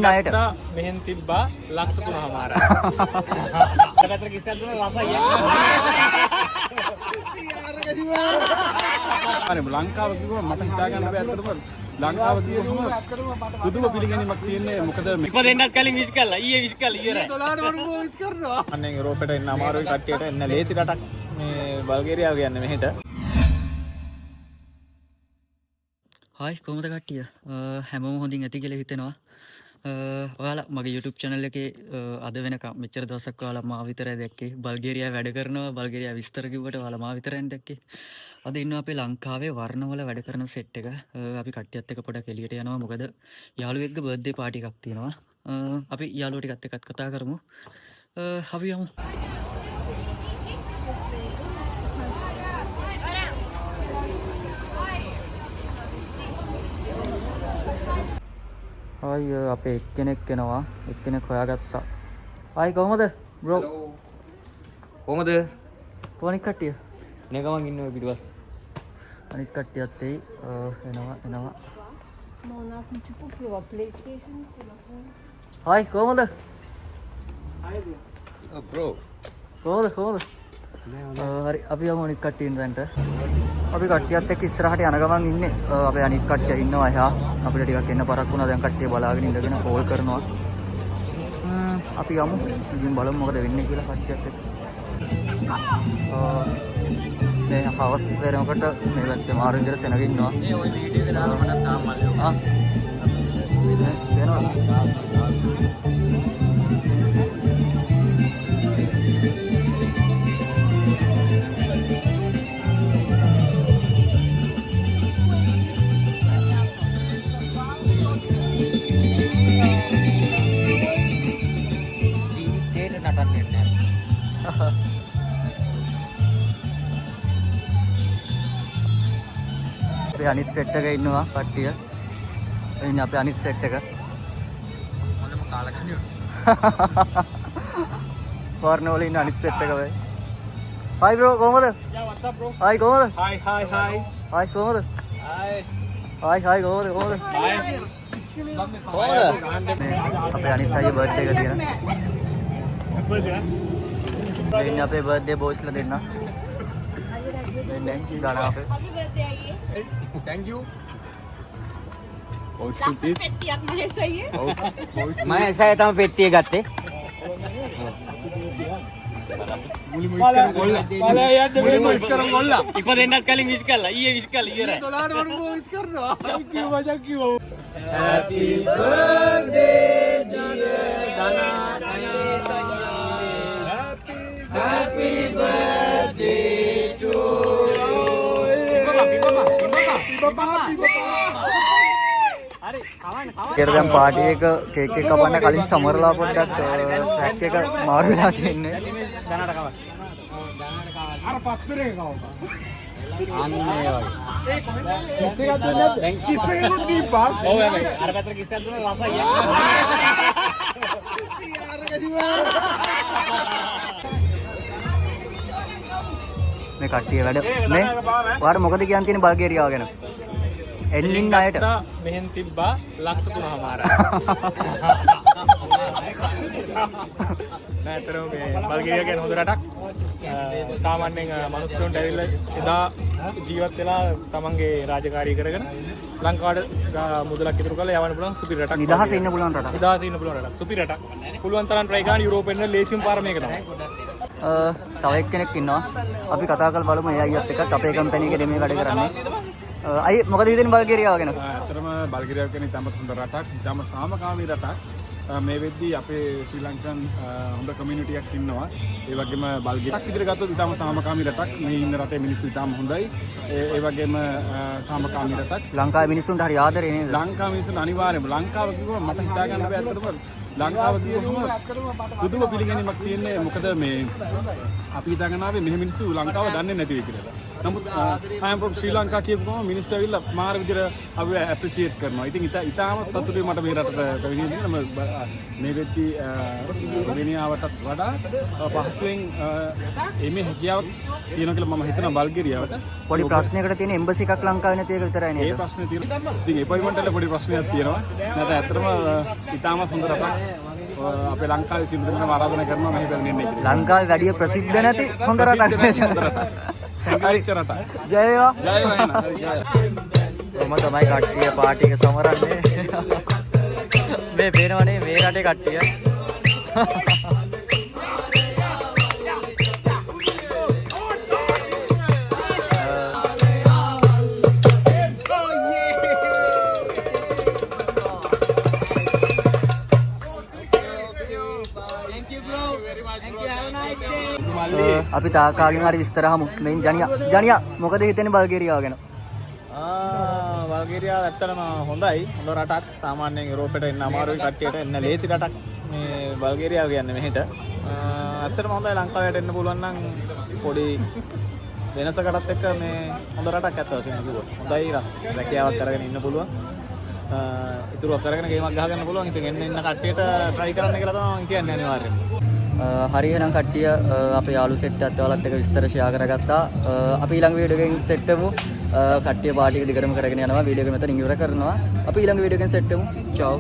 එන්නින් අයට මෙහෙන් තිබ්බා ලක්ෂ 3මාරයි. අරකට කිසියක් දුන්න රසයි. අනේ ලංකාව කිව්වම මට හිතා ගන්න බැහැ අතරම ලංකාව කිව්වම පුදුම පිළිගැනීමක් තියෙන්නේ මොකද ඉපදෙන්නත් කලින් විශ් කළා ඊයේ විශ් කළා ඊයේ 12ට වරුම විශ් කරනවා අනේ යුරෝපෙට එන්න අමාරුයි කට්ටියට එන්න ලේසි රටක් මේ බල්ගේරියාව කියන්නේ මෙහෙට හායි කොහමද කට්ටිය හැමෝම හොඳින් ඇති කියලා හිතෙනවා ඔයාලා මගේ YouTube channel එකේ අද වෙනකම් මෙච්චර දවසක් ඔයාලා මාව විතරයි දැක්කේ බල්ගේරියාව වැඩ කරනවා බල්ගේරියාව විස්තර කිව්වට ඔයාලා මාව විතරයි දැක්කේ අද ඉන්නවා අපේ ලංකාවේ වර්ණවල වැඩ කරන සෙට් එක අපි කට්ටියත් එක්ක පොඩක් එළියට යනවා මොකද යාළුවෙක්ගේ බර්ත්ඩේ පාටි එකක් තියෙනවා අපි යාළුවෝ ටිකත් එක්කත් කතා කරමු අපි යමු හායි අපේ එක්කෙනෙක් එනවා එක්කෙනෙක් හොයාගත්තා හායි කොහමද බ්‍රෝ කොහමද කොහොනික් කට්ටිය නේ ගමන් ඉන්නේ පිටුපස් අනිත් කට්ටියත් එයි එනවා Но у нас не купила PlayStation, телефон. හායි කොහමද බ්‍රෝ කොහමද හරි අපි යමු අනිත් කට්ටිය ඉන්නරන්ට අපි කට්ටියත් එක්ක ඉස්සරහට යන ගමන් ඉන්නේ අපේ අනිත් කට්ටිය ඉන්නවා එහා අපිට ටිකක් එන්න පරක් වුණා දැන් කට්ටිය බලාගෙන ඉඳගෙන කෝල් කරනවා අපි යමු ඉතින් බලමු මොකද වෙන්නේ කියලා කට්ටියත් එක්ක මේ හවස් වෙනකොට මේ පැත්තේ මාරු විදිහට සෙනග ඉන්නවා මේ ওই වීඩියෝ එක දාලා මට තාම මල්ලේ වෙනවා අපේ අනිත් සෙට් එක ඉන්නවා කට්ටිය. එන්නේ අපේ අනිත් සෙට් එක. මොනම කාලා කන්නේ. වර්ණ වල ඉන්න අනිත් සෙට් එක වෙයි. හායි බ්‍රෝ කොහමද? Yeah, what's up bro? Hi කොහමද? Hi hi. හායි කොහමද? Hi. හායි කොහමද? කොහමද? අපේ අනිත් අයියේ බර්ත්ඩේ එක තියෙනවා. ඉන්නේ අපේ බර්ත්ඩේ බොයිස්ලා දෙන්න. Thank you ගාන අපේ. Happy birthday आइए. Thank you. लास्ट पेटी अपना है सही है. මම එසයි තමයි පෙට්ටිය ගත්තේ ඉපදෙන්නත් කලින් විශ් කළා ඊයේ විශ් කළා ඊයේ 12ට වරුම විශ් කරනවා Happy birthday dear Happy birthday to කියලා දැන් පාටි එක කේක් එක කපන්න කලින් සමරලා පොඩ්ඩක් ට්‍රැක් එක මාරු වෙලා තියෙන්නේ. අර පත්තරේ කවුද අන්නේ වගේ කිස් එකක් දුන්නේ නැද්ද කිස් එකක් දීපා ඔව් හැබැයි අර පැත්තට කිසියක් දුන්න රසයි. මේ කට්ටිය වැඩ මේ ඔයාලා මොකද කියන්න තියෙන්නේ බල්ගේරියාව ගැන? එන්නින් අයට මෙහෙන් තිබ්බා ලක්ෂ 3මාරයි. නෑතරම මේ බල්ගේරියා කියන්නේ හොඳ රටක්. සාමාන්‍යයෙන් මිනිස්සුන්ට ඇවිල්ලා එදා ජීවත් වෙලා තමන්ගේ රාජකාරී කරගෙන ලංකාවට මුදලක් ඉතුරු කරලා යවන්න පුළුවන් සුපිරි රටක්. නිදහසේ ඉන්න පුළුවන් රටක්. නිදහසේ ඉන්න පුළුවන් රටක්. සුපිරි රටක්. පුළුවන් තරම් try කරන්න යුරෝපෙන් ඉන්න ලේසිම පාර මේක තමයි. තව එක්කෙනෙක් ඉන්නවා. අපි කතා කරලා බලමු ඒ අයියත් එක්ක අපේ කම්පැනි එකේ මේ වැඩ කරන්නේ. අයි මොකද හිතෙන්නේ බල්ගේරියාව ගැන? ඇත්තටම බල්ගේරියාව කියන්නේ ඉතාමත් හොඳ රටක්, ඉතාමත් සාමකාමී රටක්. මේ වෙද්දී අපේ ශ්‍රී ලංකන් හොඳ කමියුනිටි එකක් ඉන්නවා. ඒ වගේම බල්ගේරියාවක් විදිහට ගත්තොත් ඉතාම සාමකාමී රටක්. මේ ඉන්න රටේ මිනිස්සු ඉතාම හොඳයි. ඒ වගේම සාමකාමී රටක්. ලංකාවේ මිනිස්සුන්ට හරි ආදරේ නේද? ලංකාව මිනිස්සුන්ට අනිවාර්යයෙන්ම ලංකාව කිව්වම මට හිතා ගන්න බැහැ අතරම ලංකාව කිව්වම පුදුම පිළිගැනීමක් තියෙන්නේ මොකද මේ අපි හිතාගෙන ආවේ මෙහෙ මිනිස්සු ලංකාව දන්නේ නැති වෙයි කියලා. නමුත් I am from ශ්‍රී ලංකා කියපු ගමන් මිනිස්සු ඇවිල්ලා මාර විදිහට අපි ඇප්‍රීසියේට් කරනවා. ඉතින් ඉතාමත් සතුටුයි මට මේ රටට පැමිණෙන්න. මේ වෙද්දී රුමේනියාවටත් වඩා පහසුවෙන් එමේ හැකියාවක් තියෙනවා කියලා මම හිතනවා බල්ගේරියාවට. පොඩි ප්‍රශ්නයකට තියෙන එම්බසි එකක් ලංකාවේ නැති එක විතරයි ඒ නේද? ප්‍රශ්නේ තියෙනවා. ඉතින් එපොයින්ට්මන්ට් වල පොඩි ප්‍රශ්නයක් තියෙනවා. නැත්නම් ඇත්තටම ඉතාමත් හොඳ රටක්. අපේ ලංකාවේ සියලු දෙනාම ආරාධනා කරනවා මෙහි පැමිණෙන්න කියලා. ලංකාවේ වැඩි ප්‍රසිද්ධ නැති හොඳ රටක් නේද? සංගීත රටක්. ජය වේවා. ජය වේවා. කොහොම තමයි කට්ටිය පාටි එක සමරන්නේ. මේ පේනවනේ මේ රටේ කට්ටිය. අපි තාකාගෙන් හරි විස්තර අහමු. මෙයින් ජනියා මොකද හිතන්නේ බල්ගේරියාව ගැන? බල්ගේරියාව ඇත්තටම හොඳයි. හොඳ රටක්. සාමාන්‍යයෙන් යුරෝපෙට එන්න අමාරුයි කට්ටියට එන්න ලේසි රටක් මේ බල්ගේරියාව කියන්නේ මෙහෙට. ඇත්තටම හොඳයි ලංකාවට එන්න පුළුවන් නම් පොඩි වෙනසකටත් එක්ක මේ හොඳ රටක් ඇත්ත වශයෙන්ම කිව්වොත්. හොඳයි රැකියාවක් කරගෙන ඉන්න පුළුවන්. ඉතුරුක් කරගෙන ගේමක් ගහගන්න පුළුවන්. ඉතින් එන්න කට්ටියට try කරන්න කියලා තමයි මම කියන්නේ අනිවාර්යයෙන්ම. හරි එහෙනම් කට්ටිය අපේ යාළු සෙට් එකත් ඔයාලත් එක්ක විස්තර ෂෙයා කරගත්තා. අපි ඊළඟ වීඩියෝ එකෙන් සෙට් වෙමු. කට්ටිය පාටි එක දිගටම කරගෙන යනවා. වීඩියෝ එක මෙතනින් ඉවර කරනවා. අපි ඊළඟ වීඩියෝ එකෙන් සෙට් වෙමු. චාව්.